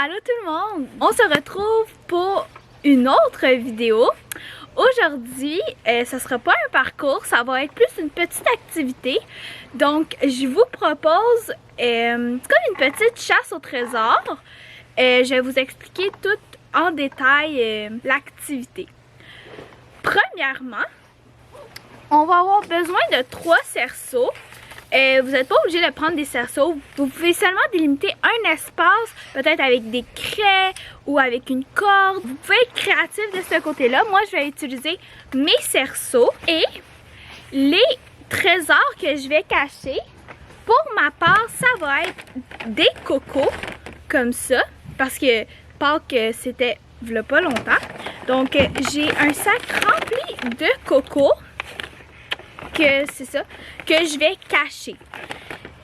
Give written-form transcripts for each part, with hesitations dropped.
Allô tout le monde! On se retrouve pour une autre vidéo. Aujourd'hui, ça sera pas un parcours, ça va être plus une petite activité. Donc, je vous propose comme une petite chasse au trésor. Je vais vous expliquer tout en détail l'activité. Premièrement, on va avoir besoin de 3 cerceaux. Vous n'êtes pas obligé de prendre des cerceaux. Vous pouvez seulement délimiter un espace, peut-être avec des craies ou avec une corde. Vous pouvez être créatif de ce côté-là. Moi, je vais utiliser mes cerceaux et les trésors que je vais cacher. Pour ma part, ça va être des cocos, comme ça, parce que Pâques, c'était il n'y a pas longtemps. Donc, j'ai un sac rempli de cocos. C'est ça, que je vais cacher.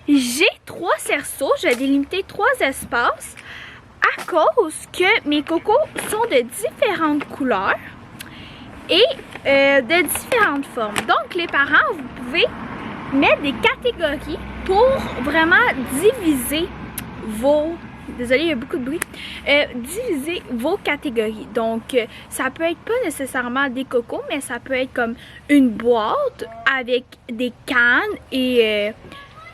J'ai 3 cerceaux, je vais délimiter 3 espaces à cause que mes cocos sont de différentes couleurs et de différentes formes. Donc les parents, vous pouvez mettre des catégories pour vraiment diviser vos... Désolée, il y a beaucoup de bruit. Diviser vos catégories. Donc, ça peut être pas nécessairement des cocos, mais ça peut être comme une boîte avec des cannes et,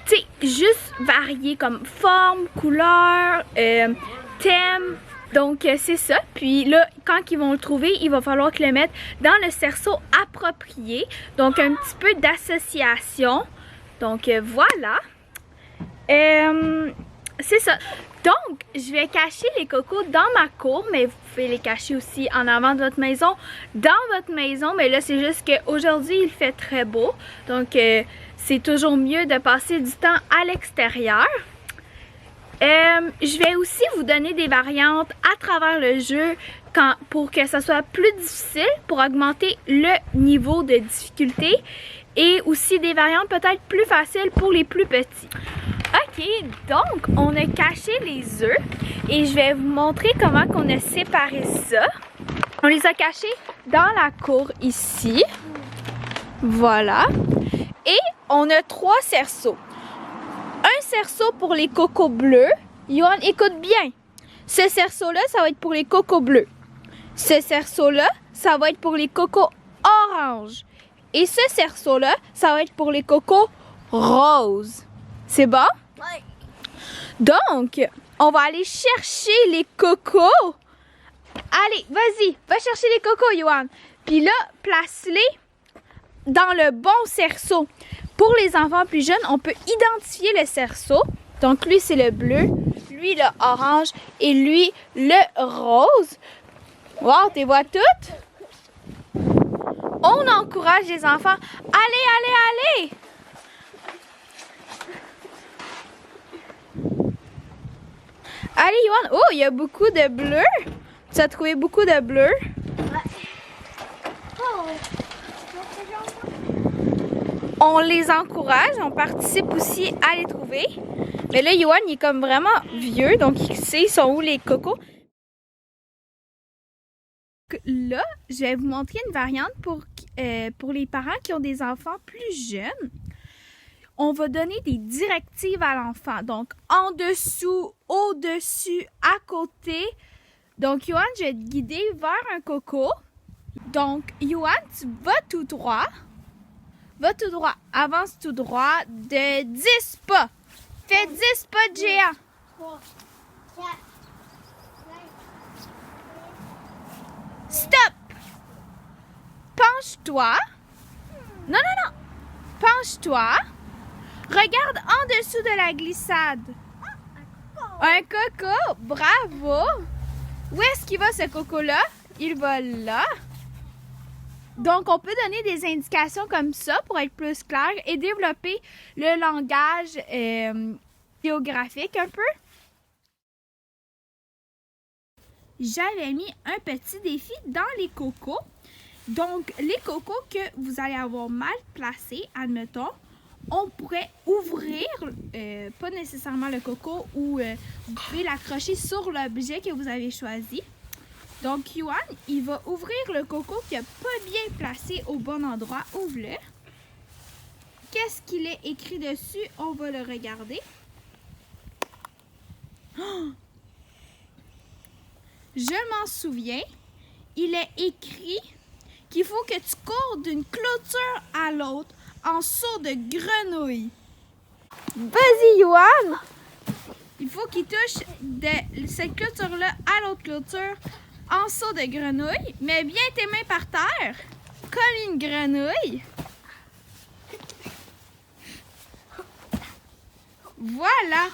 tu sais, juste varier comme forme, couleur, thème. Donc, c'est ça. Puis là, quand ils vont le trouver, il va falloir que le mettre dans le cerceau approprié. Donc, un petit peu d'association. Donc, voilà. C'est ça. Donc, je vais cacher les cocos dans ma cour, mais vous pouvez les cacher aussi en avant de votre maison, dans votre maison. Mais là, c'est juste qu'aujourd'hui, il fait très beau. Donc, c'est toujours mieux de passer du temps à l'extérieur. Je vais aussi vous donner des variantes à travers le jeu pour que ça soit plus difficile, pour augmenter le niveau de difficulté. Et aussi des variantes peut-être plus faciles pour les plus petits. Ok, donc on a caché les œufs et je vais vous montrer comment on a séparé ça. On les a cachés dans la cour ici. Voilà. Et on a 3 cerceaux. Un cerceau pour les cocos bleus. Yohan, écoute bien. Ce cerceau-là, ça va être pour les cocos bleus. Ce cerceau-là, ça va être pour les cocos oranges. Et ce cerceau-là, ça va être pour les cocos roses. C'est bon? Oui. Donc, on va aller chercher les cocos. Allez, vas-y, va chercher les cocos, Yohan. Puis là, place-les dans le bon cerceau. Pour les enfants plus jeunes, on peut identifier le cerceau. Donc, lui, c'est le bleu, lui, le orange et lui, le rose. Wow, tu les vois toutes? On encourage les enfants. Allez, allez, allez! Allez, Yohan. Oh, il y a beaucoup de bleu. Tu as trouvé beaucoup de bleu? Ouais. Oh. On les encourage. On participe aussi à les trouver. Mais là, Yohan, il est comme vraiment vieux. Donc, il sait sont où les cocos. Là, je vais vous montrer une variante pour les parents qui ont des enfants plus jeunes. On va donner des directives à l'enfant. Donc, en dessous, au-dessus, à côté. Donc, Yohan, je vais te guider vers un coco. Donc, Yohan, tu vas tout droit. Va tout droit. Avance tout droit de 10 pas. Fais 10 pas de géant. 3, 4, 5. Stop! Penche-toi. Non, non, non. Penche-toi. Regarde en dessous de la glissade. Un coco. Bravo. Où est-ce qu'il va ce coco-là? Il va là. Donc, on peut donner des indications comme ça pour être plus clair et développer le langage géographique un peu. J'avais mis un petit défi dans les cocos. Donc, les cocos que vous allez avoir mal placés, admettons, on pourrait ouvrir, pas nécessairement le coco, ou vous pouvez l'accrocher sur l'objet que vous avez choisi. Donc, Yohan, il va ouvrir le coco qui n'est pas bien placé au bon endroit. Ouvre-le. Qu'est-ce qu'il est écrit dessus? On va le regarder. Oh! je m'en souviens, il est écrit qu'il faut que tu cours d'une clôture à l'autre en saut de grenouille. Vas-y, Yoann! Il faut qu'il touche de cette clôture-là à l'autre clôture en saut de grenouille. Mets bien tes mains par terre, comme une grenouille. Voilà!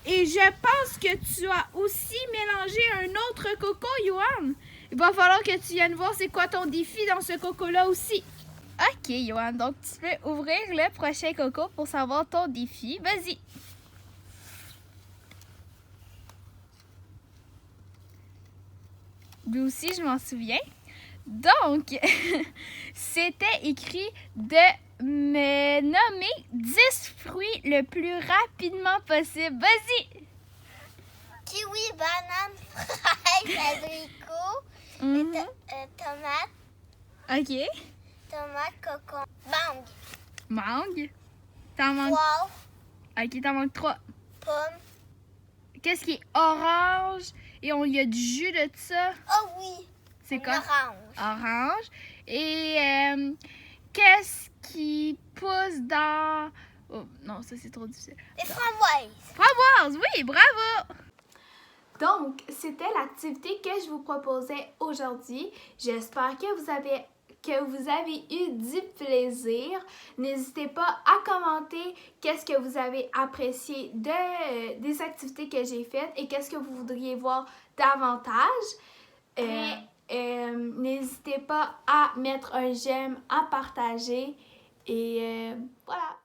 Et je pense que tu as aussi mélangé un autre coco, Yoann. Il va falloir que tu viennes voir c'est quoi ton défi dans ce coco-là aussi. Ok, Yoann, donc tu peux ouvrir le prochain coco pour savoir ton défi. Vas-y! Lui aussi, je m'en souviens. Donc, c'était écrit de me nommer 10 fruits le plus rapidement possible. Vas-y! Kiwi, banane, fraise, abricot, tomate, Ok. tomate, cocon, mangue, Mangue. T'en manques. poire, Ok, t'en manques 3. pomme. Qu'est-ce qui est orange? Et il y a du jus de ça. Oh oui! C'est quoi? Orange. Orange. Et qu'est-ce qui pousse dans... Oh, non, ça c'est trop difficile. Des framboises. Framboise, oui, bravo! Donc, c'était l'activité que je vous proposais aujourd'hui. J'espère que vous avez eu du plaisir. N'hésitez pas à commenter qu'est-ce que vous avez apprécié des activités que j'ai faites et qu'est-ce que vous voudriez voir davantage. N'hésitez pas à mettre un j'aime, à partager et voilà.